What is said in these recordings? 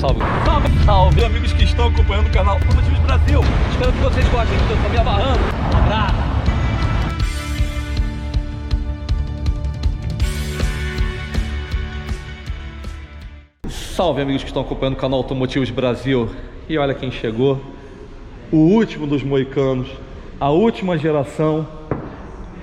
salve. Salve, salve, amigos que estão acompanhando o canal Automotivos Brasil. Espero que vocês gostem, que eu tô me abarrando. Um abraço. Salve, amigos que estão acompanhando o canal Automotivos Brasil. E olha quem chegou. O último dos moicanos, a última geração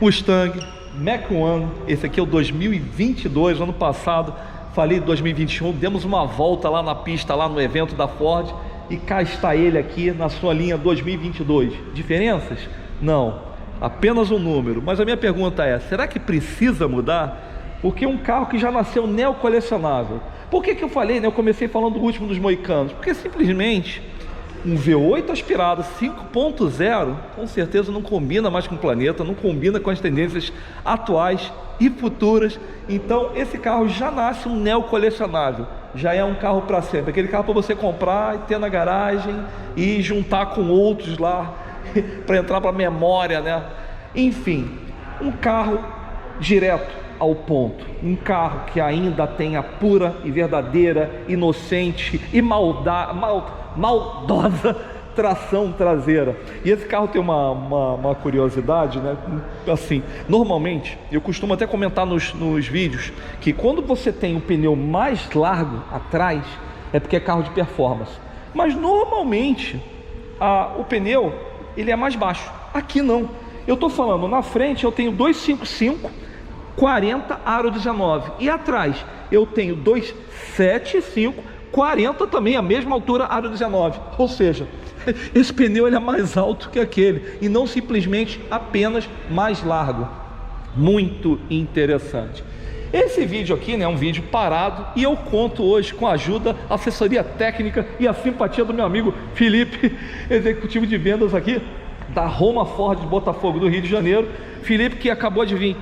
Mustang Mach-1. Esse aqui é o 2022, ano passado falei de 2021, demos uma volta lá na pista, lá no evento da Ford, e cá está ele aqui na sua linha 2022. Diferenças? Não, apenas um número. Mas a minha pergunta é, será que precisa mudar? Porque é um carro que já nasceu neocolecionável. Por que eu falei, né? Eu comecei falando do último dos moicanos, porque simplesmente um V8 aspirado 5.0 com certeza não combina mais com o planeta, não combina com as tendências atuais e futuras. Então esse carro já nasce um neocolecionável, já é um carro para sempre, aquele carro para você comprar e ter na garagem e juntar com outros lá para entrar para a memória, né? Enfim, um carro direto ao ponto, um carro que ainda tem a pura e verdadeira, inocente e maldosa tração traseira. E esse carro tem uma curiosidade, né? Assim, normalmente, eu costumo até comentar nos vídeos, que quando você tem um pneu mais largo atrás, é porque é carro de performance. Mas normalmente, o pneu, ele é mais baixo. Aqui não. Eu estou falando, na frente eu tenho 255, 40 aro 19. E atrás eu tenho 275, 40 também, a mesma altura, aro 19. Ou seja, esse pneu ele é mais alto que aquele, e não simplesmente apenas mais largo. Muito interessante. Esse vídeo aqui, né, é um vídeo parado, e eu conto hoje com a ajuda, assessoria técnica e a simpatia do meu amigo Felipe, executivo de vendas aqui da Roma Ford de Botafogo, do Rio de Janeiro. Felipe, que acabou de vir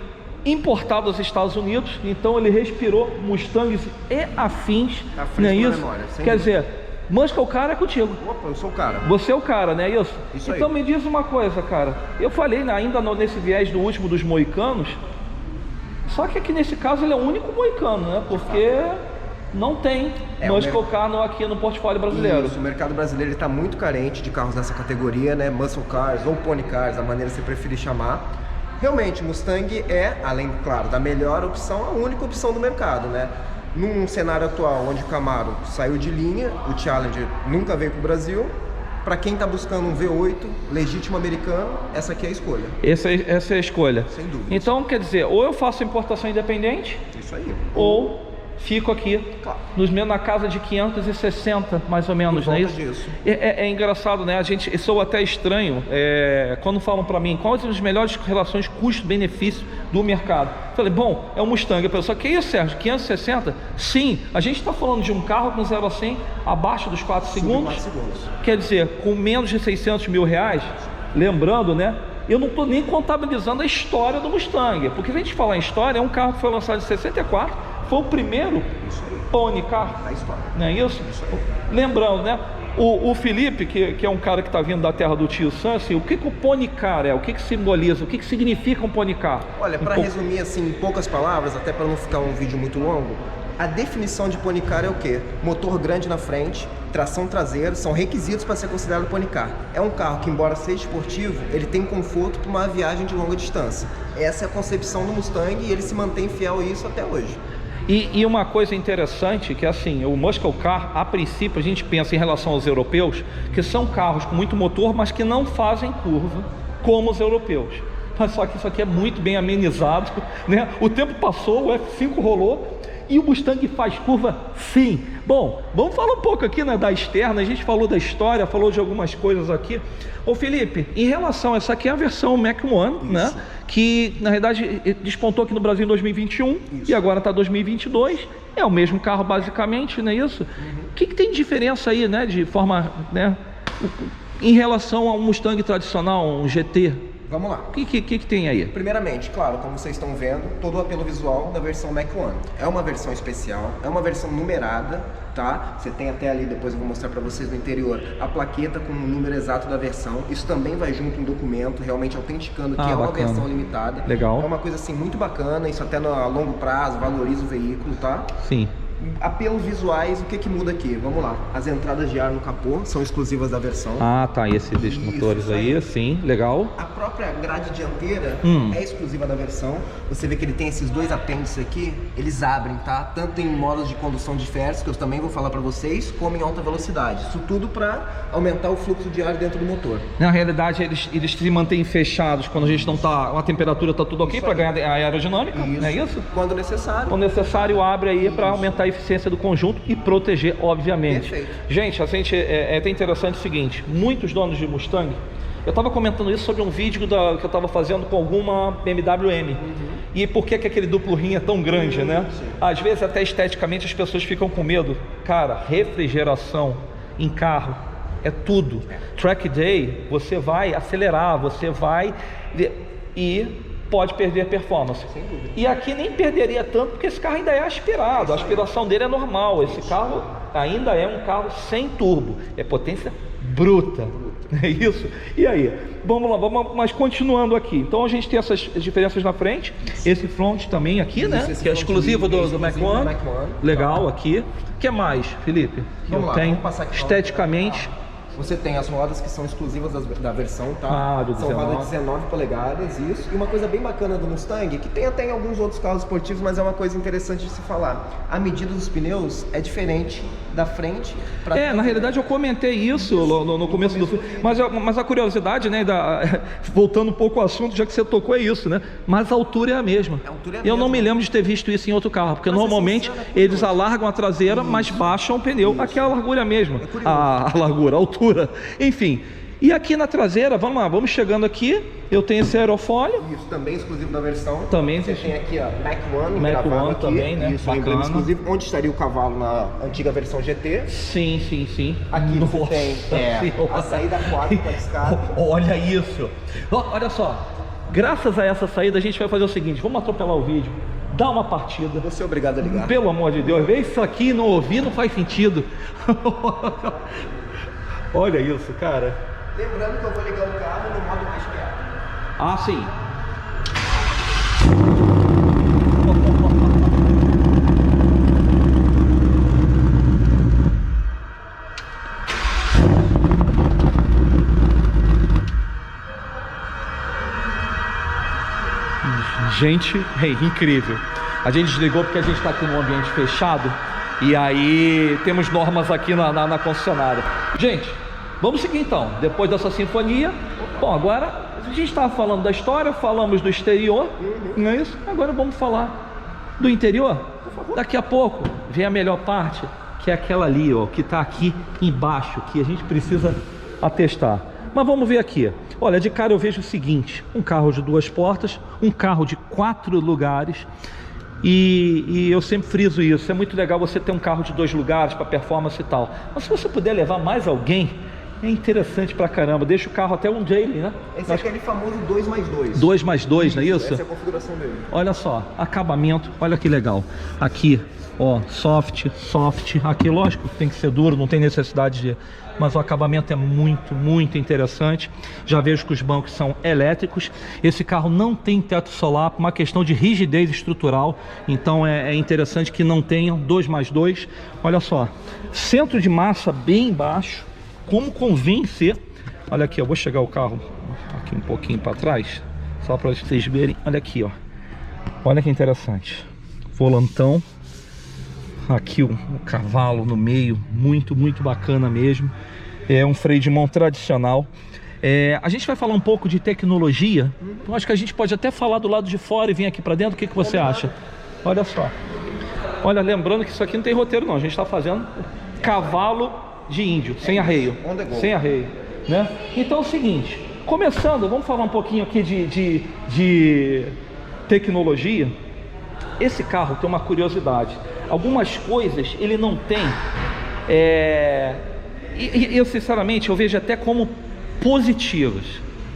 importado aos Estados Unidos, então ele respirou Mustangs e afins, não é isso? Memória, quer dizer, Muscle Car é contigo. Opa, eu sou o cara. Você é o cara, né? Isso então aí. Me diz uma coisa, cara. Eu falei, né, ainda nesse viés do último dos moicanos, só que aqui nesse caso ele é o único moicano, né? Porque não tem Muscle Car aqui no portfólio brasileiro. Isso, o mercado brasileiro está muito carente de carros dessa categoria, né? Muscle Cars ou Pony Cars, a maneira que você preferir chamar. Realmente, Mustang é, além, claro, da melhor opção, a única opção do mercado, né? Num cenário atual, onde o Camaro saiu de linha, o Challenger nunca veio para o Brasil, para quem está buscando um V8 legítimo americano, essa aqui é a escolha. Essa é a escolha. Sem dúvida. Então, quer dizer, ou eu faço importação independente, isso aí, ou fico aqui, claro, na casa de 560, mais ou menos, né? Disso. É engraçado, né? Eu sou até estranho quando falam para mim quais são as melhores relações custo-benefício do mercado. Falei, bom, é um Mustang. A pessoa, que isso, Sérgio? 560? Sim, a gente está falando de um carro com 0 a 100 abaixo dos 4 segundos. 4 segundos. Quer dizer, com menos de 600 mil reais, lembrando, né? Eu não estou nem contabilizando a história do Mustang, porque se a gente falar em história, é um carro que foi lançado em 64, foi o primeiro Pony Car, não é isso? Lembrando, né? O Felipe, que é um cara que está vindo da terra do tio Sam, assim, o que o Pony Car é? O que simboliza? O que significa um Pony Car? Olha, para resumir assim em poucas palavras, até para não ficar um vídeo muito longo, a definição de Pony Car é o quê? Motor grande na frente, tração traseira, são requisitos para ser considerado Pony Car. É um carro que, embora seja esportivo, ele tem conforto para uma viagem de longa distância. Essa é a concepção do Mustang e ele se mantém fiel a isso até hoje. E uma coisa interessante que assim, o Muscle Car, a princípio a gente pensa em relação aos europeus, que são carros com muito motor, mas que não fazem curva como os europeus. Mas só que isso aqui é muito bem amenizado, né? O tempo passou, o F5 rolou e o Mustang faz curva sim. Bom, vamos falar um pouco aqui, né, da externa. A gente falou da história, falou de algumas coisas aqui. Ô Felipe, em relação a essa aqui é a versão Mach-1, né? Que na realidade despontou aqui no Brasil em 2021 e agora está 2022. É o mesmo carro basicamente, não é isso? O que tem de diferença aí, né, de forma, né, em relação a um Mustang tradicional, um GT? Vamos lá. O que tem aí? Primeiramente, claro, como vocês estão vendo, todo o apelo visual da versão Mach-1. É uma versão especial, é uma versão numerada, tá? Você tem até ali, depois eu vou mostrar para vocês no interior, a plaqueta com o número exato da versão. Isso também vai junto em documento, realmente autenticando que é uma versão limitada. Legal. É uma coisa assim muito bacana, isso até a longo prazo valoriza o veículo, tá? Sim. Apelos visuais, o que muda aqui? Vamos lá. As entradas de ar no capô são exclusivas da versão. Ah, tá. E esses motores aí, sim, legal. A própria grade dianteira é exclusiva da versão. Você vê que ele tem esses dois apêndices aqui, eles abrem, tá? Tanto em modos de condução diversos, que eu também vou falar para vocês, como em alta velocidade. Isso tudo para aumentar o fluxo de ar dentro do motor. Na realidade, eles se mantêm fechados quando a gente não tá, a temperatura tá tudo ok para ganhar a aerodinâmica, não é isso? Quando necessário. Quando necessário, abre aí para aumentar a eficiência do conjunto e proteger, obviamente. Perfeito. Gente, é até interessante o seguinte, muitos donos de Mustang, eu estava comentando isso sobre um vídeo que eu estava fazendo com alguma BMW M. E por que aquele duplo rim é tão grande, né? Às vezes até esteticamente as pessoas ficam com medo. Cara, refrigeração em carro é tudo. Track day, você vai acelerar, você vai e pode perder performance. E aqui nem perderia tanto porque esse carro ainda é aspirado, a aspiração dele é normal. Esse carro ainda é um carro sem turbo, é potência bruta, é isso? E aí? Vamos lá, mas continuando aqui. Então a gente tem essas diferenças na frente, esse front também aqui, né? Que é exclusivo do Mach 1. Legal, aqui. O que mais, Felipe? Vamos lá, tem vamos passar aqui esteticamente. Você tem as rodas que são exclusivas da versão, tá? Ah, do são 19. rodas de 19 polegadas, isso. E uma coisa bem bacana do Mustang, que tem até em alguns outros carros esportivos, mas é uma coisa interessante de se falar. A medida dos pneus é diferente da frente para na realidade eu comentei isso no começo do filme, mas a curiosidade, né, voltando um pouco ao assunto, já que você tocou, é isso, né? Mas a altura é a mesma. Eu não me lembro de ter visto isso em outro carro, porque normalmente eles alargam a traseira, mas baixam o pneu. Aqui a largura é a mesma, a largura, a altura, enfim. E aqui na traseira, vamos lá, vamos chegando aqui, eu tenho esse aerofólio. Isso, também exclusivo da versão. Também você tem aqui, ó, Mach 1 Mach 1 aqui, também, né? Isso, emblema exclusivo. Onde estaria o cavalo na antiga versão GT. Sim. Aqui você tem a saída 4 com a escada. Olha isso. Olha só, graças a essa saída a gente vai fazer o seguinte, vamos atropelar o vídeo. Dá uma partida. Você é obrigado a ligar. Pelo amor de Deus, ver isso aqui e não ouvir não faz sentido. Olha isso, cara. Lembrando que eu vou ligar o carro no modo mais quieto. Ah, sim. Gente, incrível. A gente desligou porque a gente está aqui num ambiente fechado e aí temos normas aqui na concessionária. Gente, vamos seguir então, depois dessa sinfonia. Bom, agora a gente estava falando da história, falamos do exterior, não é isso? Agora vamos falar do interior. Daqui a pouco vem a melhor parte, que é aquela ali, ó, que está aqui embaixo, que a gente precisa atestar. Mas vamos ver aqui. Olha, de cara eu vejo o seguinte, um carro de 2 portas, um carro de 4 lugares. E eu sempre friso isso, é muito legal você ter um carro de 2 lugares para performance e tal. Mas se você puder levar mais alguém, é interessante pra caramba. Deixa o carro até um daily, né? Esse é aquele famoso 2+2. 2+2, não é isso? Essa é a configuração dele. Olha só, acabamento, olha que legal. Aqui, ó, soft. Aqui, lógico, tem que ser duro, não tem necessidade de... Mas o acabamento é muito interessante. Já vejo que os bancos são elétricos. Esse carro não tem teto solar, por uma questão de rigidez estrutural. Então é interessante que não tenham 2+2. Olha só, centro de massa bem baixo, como convém ser. Olha aqui, eu vou chegar o carro aqui um pouquinho para trás, só para vocês verem. Olha aqui, ó. Olha que interessante. Volantão. Aqui o cavalo no meio, muito bacana mesmo. É um freio de mão tradicional. A gente vai falar um pouco de tecnologia. Eu acho que a gente pode até falar do lado de fora e vir aqui para dentro. O que você acha? Olha só. Olha, lembrando que isso aqui não tem roteiro não. A gente está fazendo cavalo de índio, sem arreio. Sem arreio, né? Então é o seguinte, começando, vamos falar um pouquinho aqui de tecnologia. Esse carro tem uma curiosidade. Algumas coisas ele não tem, eu sinceramente eu vejo até como positivas.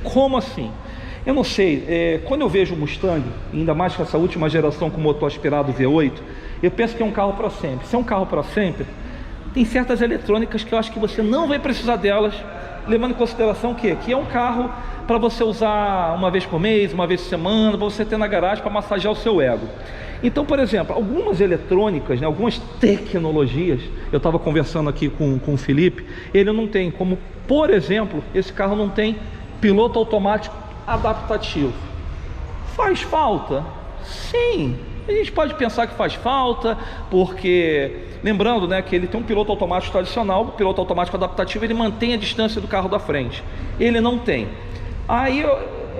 Como assim? Eu não sei, quando eu vejo o Mustang, ainda mais com essa última geração com motor aspirado V8, eu penso que é um carro para sempre. Se é um carro para sempre, tem certas eletrônicas que eu acho que você não vai precisar delas levando em consideração que é um carro para você usar uma vez por mês, uma vez por semana, para você ter na garagem para massagear o seu ego. Então, por exemplo, algumas eletrônicas, né, algumas tecnologias, eu estava conversando aqui com o Felipe, ele não tem, como por exemplo, esse carro não tem piloto automático adaptativo. Faz falta? Sim, a gente pode pensar que faz falta, porque lembrando, né, que ele tem um piloto automático tradicional, o piloto automático adaptativo, ele mantém a distância do carro da frente, ele não tem. Aí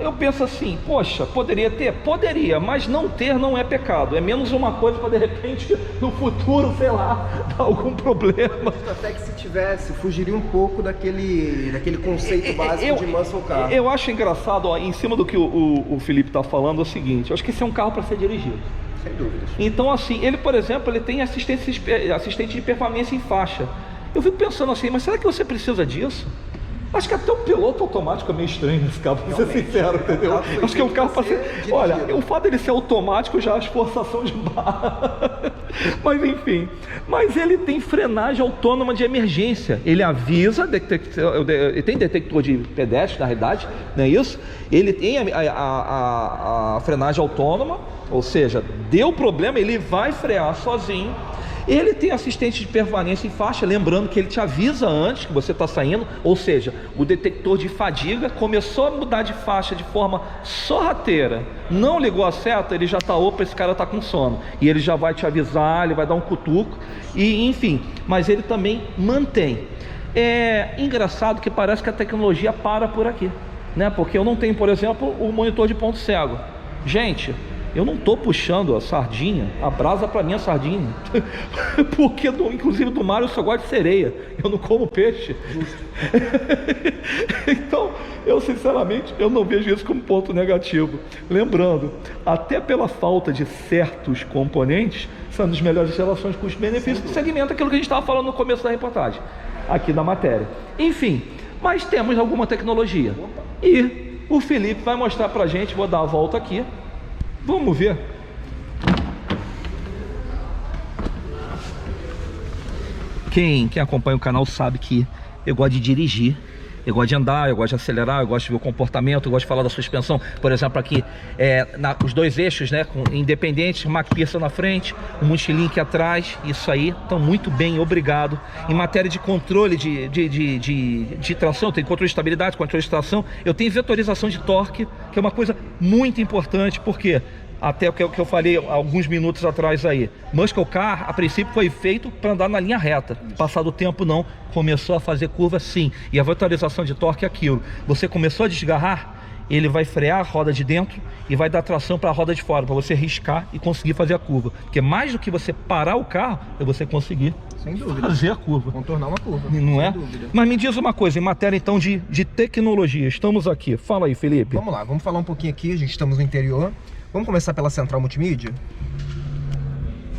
eu penso assim, poxa, poderia ter? Poderia, mas não ter não é pecado, é menos uma coisa para de repente no futuro, sei lá, dar algum problema. Até que se tivesse, fugiria um pouco daquele conceito básico de muscle car. Eu acho engraçado, ó, em cima do que o Felipe está falando, é o seguinte, eu acho que esse é um carro para ser dirigido. Sem dúvidas. Então assim, ele por exemplo, ele tem assistente de permanência em faixa. Eu fico pensando assim, mas será que você precisa disso? Acho que até o piloto automático é meio estranho nesse carro, pra ser sincero, entendeu? Acho que é um carro para ser... Olha, o fato dele ser automático já acho forçação de barra. Mas enfim, mas ele tem frenagem autônoma de emergência. Ele avisa, ele tem detector de pedestre, na realidade, não é isso? Ele tem a frenagem autônoma, ou seja, deu problema, ele vai frear sozinho. Ele tem assistente de permanência em faixa, lembrando que ele te avisa antes que você está saindo, ou seja, o detector de fadiga começou a mudar de faixa de forma sorrateira, não ligou a seta, ele já está, opa, esse cara está com sono, e ele já vai te avisar, ele vai dar um cutuco, e enfim, mas ele também mantém. É engraçado que parece que a tecnologia para por aqui, né? Porque eu não tenho, por exemplo, o monitor de ponto cego. Gente, eu não estou puxando a sardinha, a brasa para minha sardinha, porque inclusive do mar eu só gosto de sereia, eu não como peixe. Então, eu sinceramente, eu não vejo isso como ponto negativo. Lembrando, até pela falta de certos componentes, são das melhores relações custo-benefício do segmento, aquilo que a gente estava falando no começo da reportagem, aqui da matéria. Enfim, mas temos alguma tecnologia. E o Felipe vai mostrar para a gente, vou dar a volta aqui. Vamos ver. Quem acompanha o canal sabe que eu gosto de dirigir, eu gosto de andar, eu gosto de acelerar, eu gosto de ver o comportamento, eu gosto de falar da suspensão. Por exemplo, aqui, os dois eixos, né, independentes, McPherson na frente, o Multilink atrás, isso aí, estão muito bem, obrigado. Em matéria de controle de tração, tem controle de estabilidade, controle de tração, eu tenho vetorização de torque, que é uma coisa muito importante, porque até o que eu falei alguns minutos atrás aí, Muscle Car a princípio foi feito para andar na linha reta, passado o tempo não, começou a fazer curva sim, e a vetorização de torque é aquilo, você começou a desgarrar, ele vai frear a roda de dentro e vai dar tração para a roda de fora, para você riscar e conseguir fazer a curva, porque mais do que você parar o carro, é você conseguir fazer a curva, contornar uma curva, não é? Mas me diz uma coisa, em matéria então de tecnologia, estamos aqui, fala aí, Felipe. Vamos lá, vamos falar um pouquinho aqui, a gente estamos no interior. Vamos começar pela central multimídia.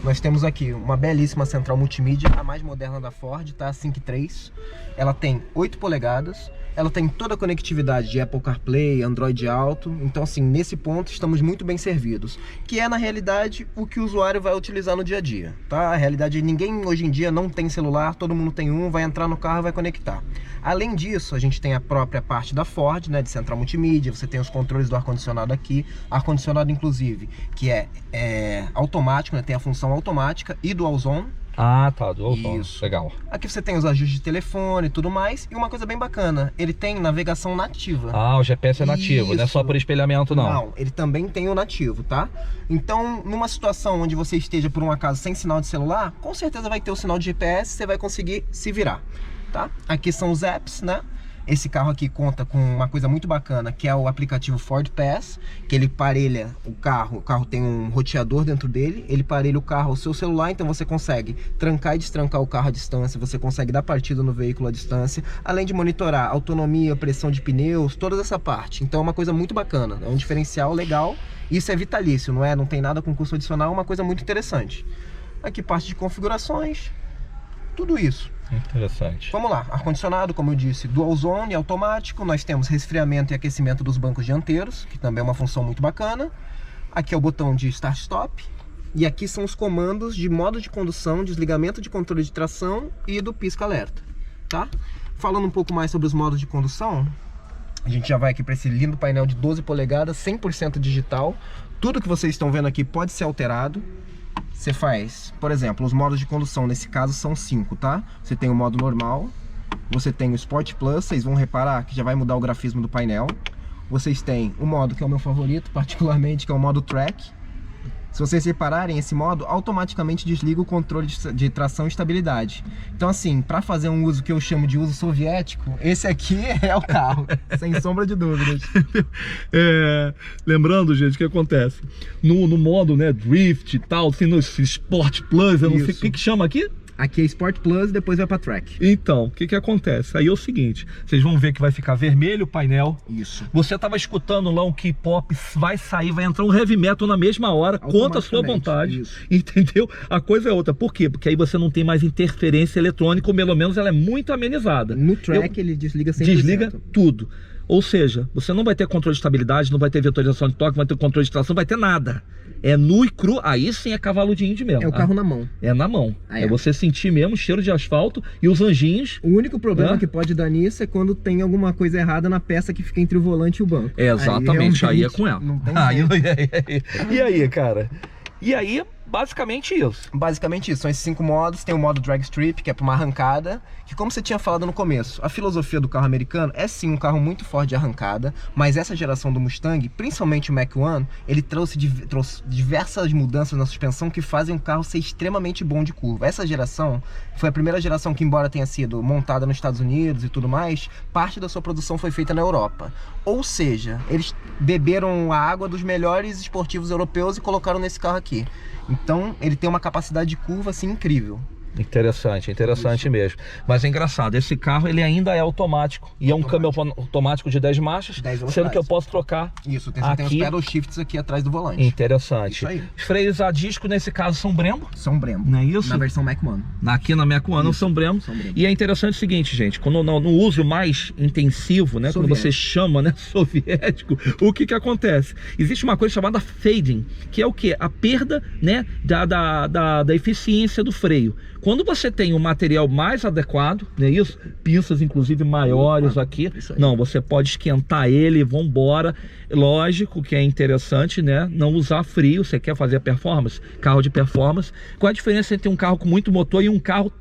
Nós temos aqui uma belíssima central multimídia, a mais moderna da Ford, tá? A Sync 3. Ela tem 8 polegadas, ela tem toda a conectividade de Apple CarPlay, Android Auto. Então assim, nesse ponto estamos muito bem servidos, que é na realidade o que o usuário vai utilizar no dia a dia, tá? A realidade, ninguém hoje em dia não tem celular, todo mundo tem um, vai entrar no carro e vai conectar. Além disso, a gente tem a própria parte da Ford, né, de central multimídia, você tem os controles do ar-condicionado aqui, ar-condicionado inclusive, que é automático, né, tem a função automática e dual zone. Ah, tá, dual zone, legal. Aqui você tem os ajustes de telefone e tudo mais, e uma coisa bem bacana, ele tem navegação nativa. Ah, o GPS é nativo, não é só por espelhamento não. Não, ele também tem o nativo, tá? Então, numa situação onde você esteja por um acaso sem sinal de celular, com certeza vai ter o sinal de GPS, você vai conseguir se virar. Tá? Aqui são os apps, né? Esse carro aqui conta com uma coisa muito bacana, que é o aplicativo Ford Pass, que ele parelha o carro tem um roteador dentro dele, ele parelha o carro ao seu celular, então você consegue trancar e destrancar o carro à distância, você consegue dar partida no veículo à distância, além de monitorar autonomia, pressão de pneus, toda essa parte. Então é uma coisa muito bacana, é um diferencial legal, isso é vitalício, não tem nada com custo adicional, é uma coisa muito interessante. Aqui parte de configurações, tudo isso. Interessante. Vamos lá, ar-condicionado, como eu disse, dual zone, automático. Nós temos resfriamento e aquecimento dos bancos dianteiros, que também é uma função muito bacana. Aqui é o botão de start-stop. E aqui são os comandos de modo de condução, desligamento de controle de tração e do pisca-alerta, tá? Falando um pouco mais sobre os modos de condução, a gente já vai aqui para esse lindo painel de 12 polegadas, 100% digital. Tudo que vocês estão vendo aqui pode ser alterado. Você faz, por exemplo, os modos de condução, nesse caso são 5, tá? Você tem o modo normal, você tem o Sport Plus, vocês vão reparar que já vai mudar o grafismo do painel. Vocês têm o modo que é o meu favorito, particularmente, que é o modo Track. Se vocês repararem, esse modo automaticamente desliga o controle de tração e estabilidade. Então assim, para fazer um uso que eu chamo de uso soviético, esse aqui é o carro, sem sombra de dúvidas. Lembrando, gente, o que acontece? No modo, né, Drift e tal, assim, no Sport Plus, eu não sei o que chama aqui? Aqui é Sport Plus e depois vai para Track. Então, o que acontece? Aí é o seguinte, vocês vão ver que vai ficar vermelho o painel. Isso. Você tava escutando lá um K-pop, vai sair, vai entrar um heavy metal na mesma hora, contra a sua vontade. Isso. Entendeu? A coisa é outra. Por quê? Porque aí você não tem mais interferência eletrônica, ou pelo menos ela é muito amenizada. No Track ele desliga 100%. Desliga tudo. Ou seja, você não vai ter controle de estabilidade, não vai ter vetorização de torque, não vai ter controle de tração, não vai ter nada. É nu e cru, aí sim é cavalo de índio mesmo. É o carro na mão. É na mão. É você sentir mesmo o cheiro de asfalto e os anjinhos. O único problema que pode dar nisso é quando tem alguma coisa errada na peça que fica entre o volante e o banco. Exatamente, aí é com ela. Não tem E aí, cara? E aí, basicamente isso. Basicamente isso, são esses 5 modos. Tem o modo Drag Strip, que é para uma arrancada, que como você tinha falado no começo, a filosofia do carro americano é sim um carro muito forte de arrancada, mas essa geração do Mustang, principalmente o Mach-1, ele trouxe diversas mudanças na suspensão que fazem o carro ser extremamente bom de curva. Essa geração foi a primeira geração que, embora tenha sido montada nos Estados Unidos e tudo mais, parte da sua produção foi feita na Europa. Ou seja, eles beberam a água dos melhores esportivos europeus e colocaram nesse carro aqui. Então, ele tem uma capacidade de curva, assim, incrível. Interessante mesmo. Mas é engraçado, esse carro ele ainda é automático. E é um câmbio automático de 10 marchas, sendo que eu posso trocar. Isso, tem os pedal shifts aqui atrás do volante. Interessante. Isso aí. Os freios a disco, nesse caso, são Brembo. São Brembo. Não é isso? Na versão Mach-1. Aqui na Mach-1 são Brembo. E é interessante o seguinte, gente, quando no uso mais intensivo, né, quando você chama, né, soviético, o que acontece? Existe uma coisa chamada fading, que é o que? A perda, né, da eficiência do freio. Quando você tem um material mais adequado, não é isso? Pinças inclusive maiores aqui, não, você pode esquentar ele e vambora. Lógico que é interessante, né, não usar frio. Você quer fazer performance, carro de performance. Qual a diferença entre um carro com muito motor e um carro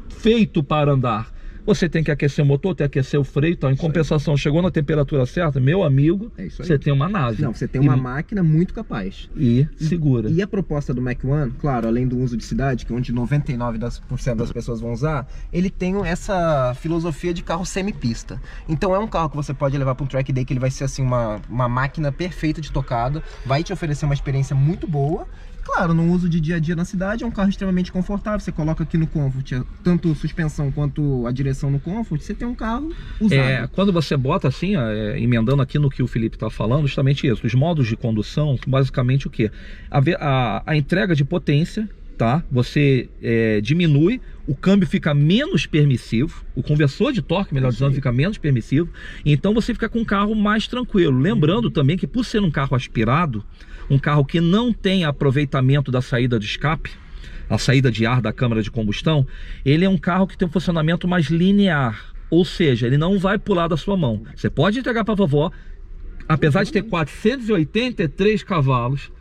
feito para andar? Você tem que aquecer o motor, tem que aquecer o freio. Então, em compensação, chegou na temperatura certa, meu amigo, você tem uma nave. Não, você tem uma máquina muito capaz. E segura. E a proposta do Mach-1, claro, além do uso de cidade, que é onde 99% das pessoas vão usar, ele tem essa filosofia de carro semi-pista. Então é um carro que você pode levar para um track day, que ele vai ser assim uma máquina perfeita de tocada, vai te oferecer uma experiência muito boa. Claro, no uso de dia a dia na cidade, é um carro extremamente confortável. Você coloca aqui no Comfort, tanto suspensão quanto a direção no Comfort, você tem um carro usável. Quando você bota assim, emendando aqui no que o Felipe está falando, justamente isso. Os modos de condução, basicamente o quê? A entrega de potência, tá? Você diminui, o câmbio fica menos permissivo, o conversor de torque, melhor dizendo, fica menos permissivo. Então você fica com um carro mais tranquilo. Lembrando também que, por ser um carro aspirado, um carro que não tem aproveitamento da saída de escape, a saída de ar da câmara de combustão, ele é um carro que tem um funcionamento mais linear, ou seja, ele não vai pular da sua mão. Você pode entregar para a vovó, apesar de ter 483 cavalos,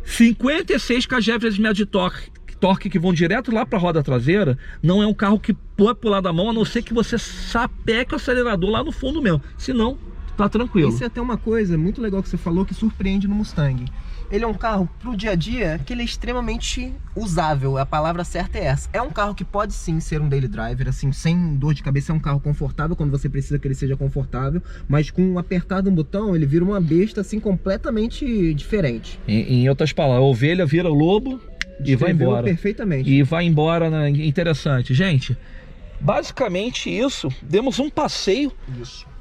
56 kgfm de torque que vão direto lá para a roda traseira, não é um carro que pode pular da mão, a não ser que você sapeque o acelerador lá no fundo mesmo, senão tá tranquilo. Isso é até uma coisa muito legal que você falou que surpreende no Mustang. Ele é um carro pro dia a dia que ele é extremamente usável, a palavra certa é essa. É um carro que pode sim ser um daily driver, assim, sem dor de cabeça. É um carro confortável quando você precisa que ele seja confortável, mas com um apertado um botão ele vira uma besta assim completamente diferente. Em outras palavras, a ovelha vira lobo e vai embora. Perfeitamente. E vai embora, né? Interessante. Gente, basicamente isso. Demos um passeio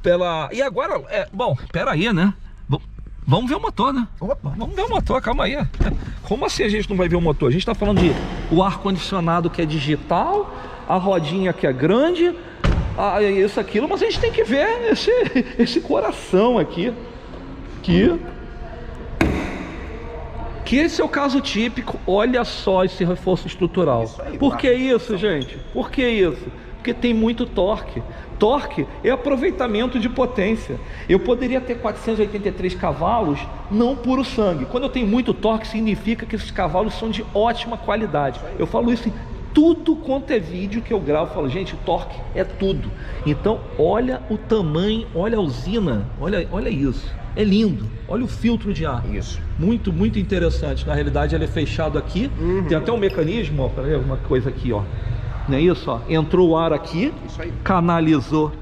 pela... E agora, bom, peraí, né? Vamos ver o motor, né? Opa! Vamos ver o motor, calma aí. Como assim a gente não vai ver o motor? A gente tá falando de o ar-condicionado que é digital, a rodinha que é grande, isso, aquilo, mas a gente tem que ver esse coração aqui. Que esse é o caso típico. Olha só esse reforço estrutural. Por que isso, gente? Por que isso? porque tem muito torque. Torque é aproveitamento de potência. Eu poderia ter 483 cavalos, não puro sangue. Quando eu tenho muito torque, significa que esses cavalos são de ótima qualidade. Eu falo isso em tudo quanto é vídeo que eu gravo. Eu falo, gente, torque é tudo. Então, olha o tamanho, olha a usina, olha isso. É lindo. Olha o filtro de ar. Isso. Muito, muito interessante. Na realidade, ele é fechado aqui. Tem até um mecanismo, ó, peraí, uma coisa aqui, ó. Não é isso, ó? Entrou o ar aqui, Isso aí. canalizou.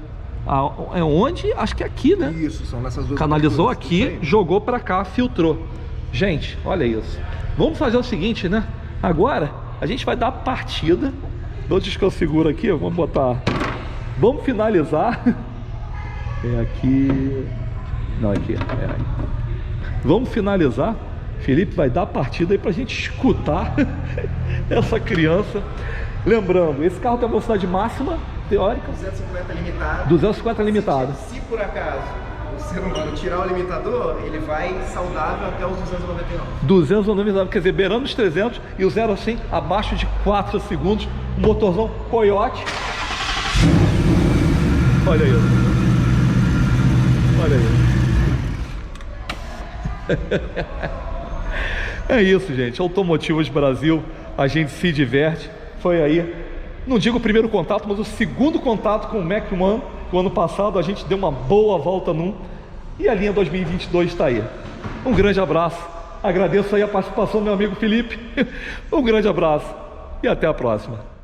É onde? Acho que é aqui, né? Isso, são nessas duas. Canalizou aberturas, isso aqui, aí. jogou pra cá, filtrou. Gente, olha isso. Vamos fazer o seguinte, né? Agora, a gente vai dar a partida. Onde que eu seguro aqui? Vamos botar... Vamos finalizar. É aqui... Não, aqui. É aí. Vamos finalizar. Felipe vai dar a partida aí pra gente escutar essa criança. Lembrando, esse carro tem a velocidade máxima, teórica, 250 limitado. 250 limitado. Se por acaso o ser humano tirar o limitador, ele vai saudável até os 299. 299, quer dizer, beirando os 300 e o zero assim, abaixo de 4 segundos. Um motorzão Coyote. Olha aí. Olha aí. É isso, gente. Automotivos Brasil, a gente se diverte. Foi aí, não digo o primeiro contato, mas o segundo contato com o Mac One. O ano passado a gente deu uma boa volta num, e a linha 2022 está aí. Um grande abraço, agradeço aí a participação do meu amigo Felipe. Um grande abraço e até a próxima.